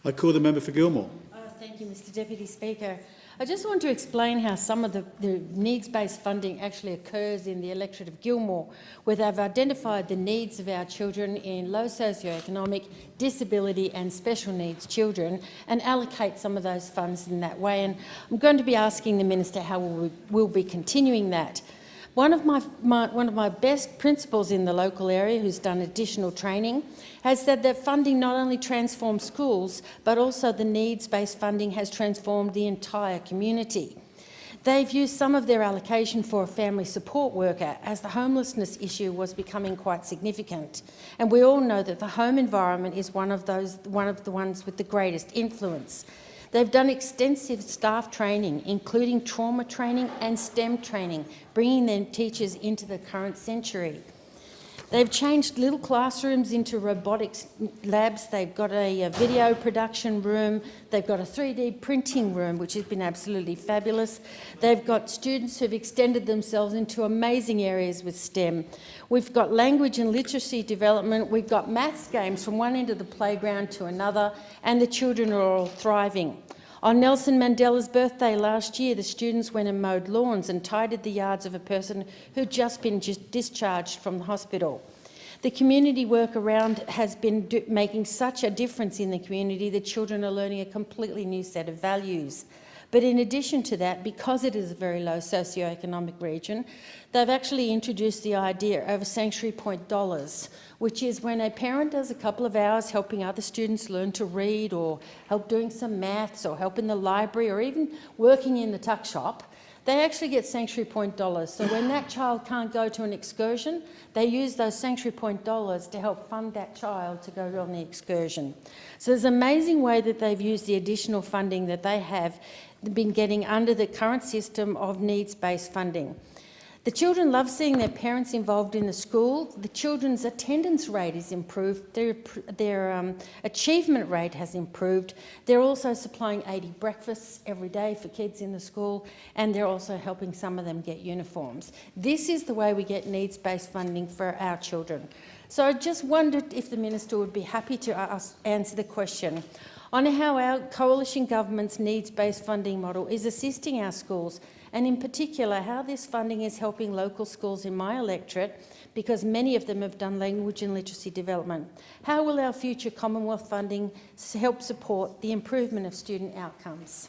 I call the member for Gilmore. Thank you, Mr Deputy Speaker. I just want to explain how some of the needs-based funding actually occurs in the electorate of Gilmore, where they've identified the needs of our children in low socioeconomic, disability and special needs children and allocate some of those funds in that way. And I'm going to be asking the Minister how we'll be continuing that. One of my best principals in the local area, who's done additional training, has said that funding not only transforms schools, but also the needs-based funding has transformed the entire community. They've used some of their allocation for a family support worker as the homelessness issue was becoming quite significant. And we all know that the home environment is one of the ones with the greatest influence. They've done extensive staff training, including trauma training and STEM training, bringing their teachers into the current century. They've changed little classrooms into robotics labs. They've got a video production room. They've got a 3D printing room, which has been absolutely fabulous. They've got students who've extended themselves into amazing areas with STEM. We've got language and literacy development. We've got maths games from one end of the playground to another, and the children are all thriving. On Nelson Mandela's birthday last year, the students went and mowed lawns and tidied the yards of a person who'd just been discharged from the hospital. The community work around has been making such a difference in the community that children are learning a completely new set of values. But in addition to that, because it is a very low socioeconomic region, they've actually introduced the idea of a sanctuary point dollars, which is when a parent does a couple of hours helping other students learn to read or help doing some maths or help in the library or even working in the tuck shop, they actually get sanctuary point dollars. So when that child can't go to an excursion, they use those sanctuary point dollars to help fund that child to go on the excursion. So there's an amazing way that they've used the additional funding that they have been getting under the current system of needs-based funding. The children love seeing their parents involved in the school. The children's attendance rate is improved. Their achievement rate has improved. They're also supplying 80 breakfasts every day for kids in the school, and they're also helping some of them get uniforms. This is the way we get needs-based funding for our children. So I just wondered if the Minister would be happy to answer the question on how our coalition government's needs-based funding model is assisting our schools, and in particular how this funding is helping local schools in my electorate, because many of them have done language and literacy development. How will our future Commonwealth funding help support the improvement of student outcomes?